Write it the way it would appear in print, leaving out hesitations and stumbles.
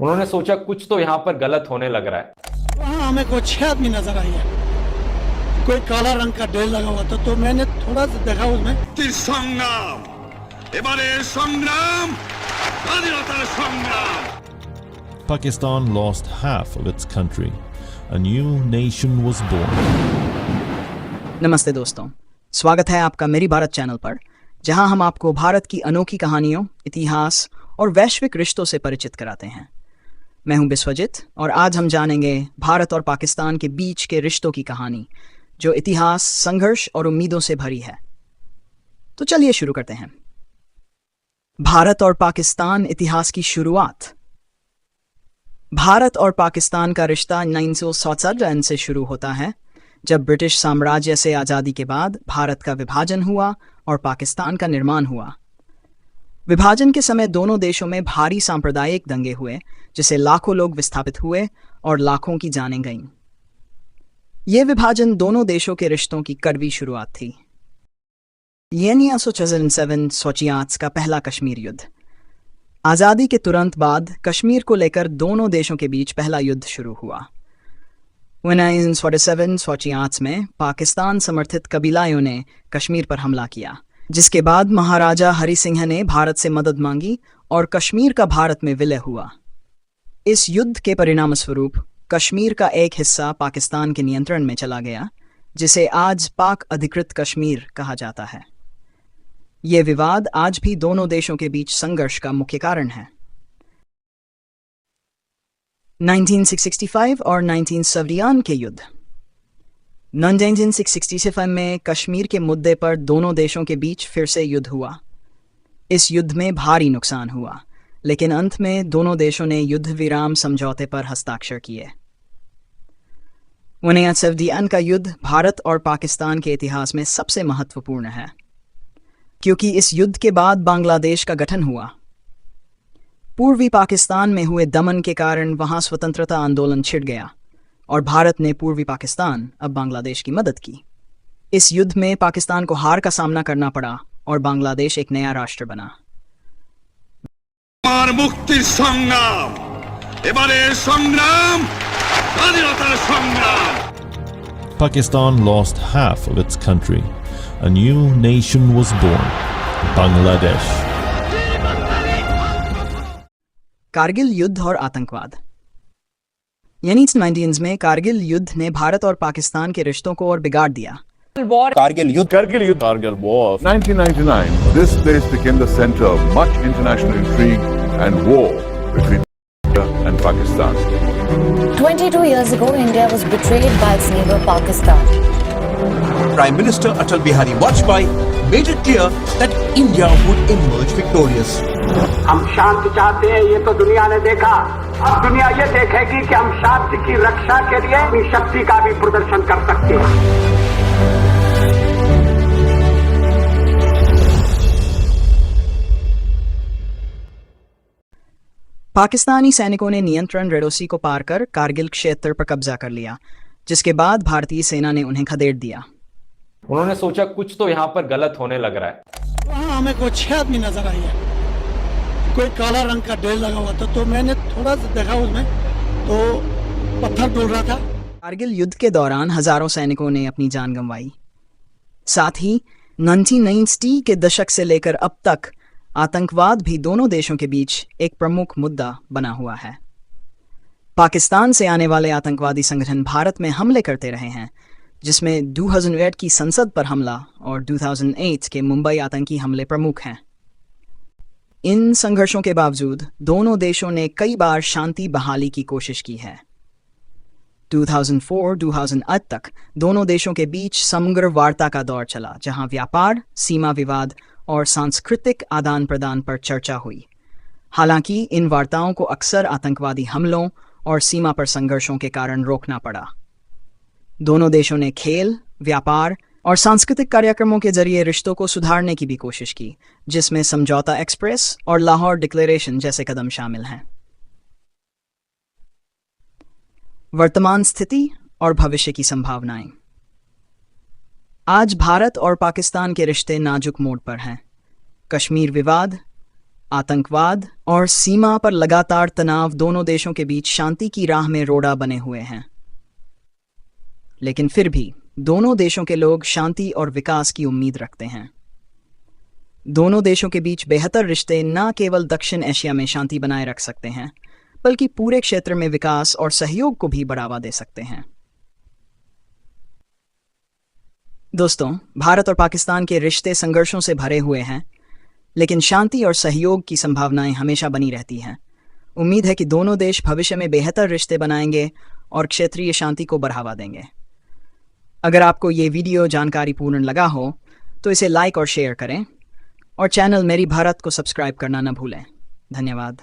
उन्होंने सोचा कुछ तो यहाँ पर गलत होने लग रहा है। वहाँ हमें कोई 6 आदमी नजर आई है, कोई काला रंग का ढेर लगा हुआ था, तो मैंने थोड़ा सा देखा उसमें। সংগ্রাম এবারে সংগ্রাম স্বাধীনতার সংগ্রাম। Pakistan lost half of its country. A new nation was born. नमस्ते दोस्तों, स्वागत है आपका मेरी भारत चैनल पर, जहां हम आपको भारत की अनोखी कहानियों, इतिहास और वैश्विक रिश्तों से परिचित कराते हैं। मैं हूं बिस्वजित और आज हम जानेंगे भारत और पाकिस्तान के बीच के रिश्तों की कहानी, जो इतिहास, संघर्ष और उम्मीदों से भरी है। तो चलिए शुरू करते हैं। भारत और पाकिस्तान इतिहास की शुरुआत। भारत और पाकिस्तान का रिश्ता 1947 से शुरू होता है, जब ब्रिटिश साम्राज्य से आज़ादी के बाद भारत का विभाजन हुआ और पाकिस्तान का निर्माण हुआ। विभाजन के समय दोनों देशों में भारी सांप्रदायिक दंगे हुए, जिससे लाखों लोग विस्थापित हुए और लाखों की जानें गईं। यह विभाजन दोनों देशों के रिश्तों की कड़वी शुरुआत थी। ये 1947 का पहला कश्मीर युद्ध। आज़ादी के तुरंत बाद कश्मीर को लेकर दोनों देशों के बीच पहला युद्ध शुरू हुआ। 1947 में पाकिस्तान समर्थित कबीलाओं ने कश्मीर पर हमला किया, जिसके बाद महाराजा हरि सिंह ने भारत से मदद मांगी और कश्मीर का भारत में विलय हुआ। इस युद्ध के परिणामस्वरूप कश्मीर का एक हिस्सा पाकिस्तान के नियंत्रण में चला गया, जिसे आज पाक अधिकृत कश्मीर कहा जाता है। यह विवाद आज भी दोनों देशों के बीच संघर्ष का मुख्य कारण है। 1965 और 1971 के युद्ध। 1965 में कश्मीर के मुद्दे पर दोनों देशों के बीच फिर से युद्ध हुआ। इस युद्ध में भारी नुकसान हुआ, लेकिन अंत में दोनों देशों ने युद्ध विराम समझौते पर हस्ताक्षर किए। 1971 का युद्ध भारत और पाकिस्तान के इतिहास में सबसे महत्वपूर्ण है, क्योंकि इस युद्ध के बाद बांग्लादेश का गठन हुआ। पूर्वी पाकिस्तान में हुए दमन के कारण वहां स्वतंत्रता आंदोलन छिड़ गया और भारत ने पूर्वी पाकिस्तान, अब बांग्लादेश की मदद की। इस युद्ध में पाकिस्तान को हार का सामना करना पड़ा और बांग्लादेश एक नया राष्ट्र बना। মুক্তির সংগ্রাম এবারে সংগ্রাম স্বাধীনতার সংগ্রাম। Pakistan lost half of its country. A new nation was born, Bangladesh. Kargil युद्ध और आतंकवाद। यानी 1990s में कारगिल युद्ध ने भारत और पाकिस्तान के रिश्तों को और बिगाड़ दिया। Kargil War of 1999. This place became the center of much international intrigue and war between India and Pakistan. 22 years ago, India was betrayed by its neighbor Pakistan. Prime Minister Atal Bihari Vajpayee made it clear that India would emerge victorious. हम शांति चाहते हैं, ये तो दुनिया ने देखा। अब दुनिया ये देखेगी कि हम शांति की रक्षा के लिए अपनी शक्ति का भी प्रदर्शन कर सकते हैं। पाकिस्तानी सैनिकों ने नियंत्रण रेडोसी को पार कर कारगिल क्षेत्र पर कब्जा कर लिया, जिसके बाद भारतीय सेना ने उन्हें खदेड़ दिया। उन्होंने सोचा कुछ तो यहाँ पर गलत होने लग रहा है। वहाँ हमें कोई 6 आदमी नजर आई है, कोई काला रंग का ढेर लगा हुआ था, तो मैंने थोड़ा सा देखा उसमें, तो पत्थर डोल रहा था। कारगिल युद्ध के दौरान हजारों सैनिकों ने अपनी जान गंवाई। साथ ही 1990 के दशक से लेकर अब तक आतंकवाद भी दोनों देशों के बीच एक प्रमुख मुद्दा बना हुआ है। पाकिस्तान से आने वाले आतंकवादी संगठन भारत में हमले करते रहे हैं, जिसमें 2008 की संसद पर हमला और 2008 के मुंबई आतंकी हमले प्रमुख हैं। इन संघर्षों के बावजूद दोनों देशों ने कई बार शांति बहाली की कोशिश की है। 2004-2008 तक दोनों देशों के बीच समग्र वार्ता का दौर चला, जहां व्यापार, सीमा विवाद और सांस्कृतिक आदान प्रदान पर चर्चा हुई। हालांकि इन वार्ताओं को अक्सर आतंकवादी हमलों और सीमा पर संघर्षों के कारण रोकना पड़ा। दोनों देशों ने खेल, व्यापार और सांस्कृतिक कार्यक्रमों के जरिए रिश्तों को सुधारने की भी कोशिश की, जिसमें समझौता एक्सप्रेस और लाहौर डिक्लेरेशन जैसे कदम शामिल हैं। वर्तमान स्थिति और भविष्य की संभावनाएं। आज भारत और पाकिस्तान के रिश्ते नाजुक मोड़ पर हैं। कश्मीर विवाद, आतंकवाद और सीमा पर लगातार तनाव दोनों देशों के बीच शांति की राह में रोड़ा बने हुए हैं। लेकिन फिर भी दोनों देशों के लोग शांति और विकास की उम्मीद रखते हैं। दोनों देशों के बीच बेहतर रिश्ते न केवल दक्षिण एशिया में शांति बनाए रख सकते हैं, बल्कि पूरे क्षेत्र में विकास और सहयोग को भी बढ़ावा दे सकते हैं। दोस्तों, भारत और पाकिस्तान के रिश्ते संघर्षों से भरे हुए हैं, लेकिन शांति और सहयोग की संभावनाएं हमेशा बनी रहती हैं। उम्मीद है कि दोनों देश भविष्य में बेहतर रिश्ते बनाएंगे और क्षेत्रीय शांति को बढ़ावा देंगे। अगर आपको ये वीडियो जानकारीपूर्ण लगा हो तो इसे लाइक और शेयर करें और चैनल मेरी भारत को सब्सक्राइब करना न भूलें। धन्यवाद।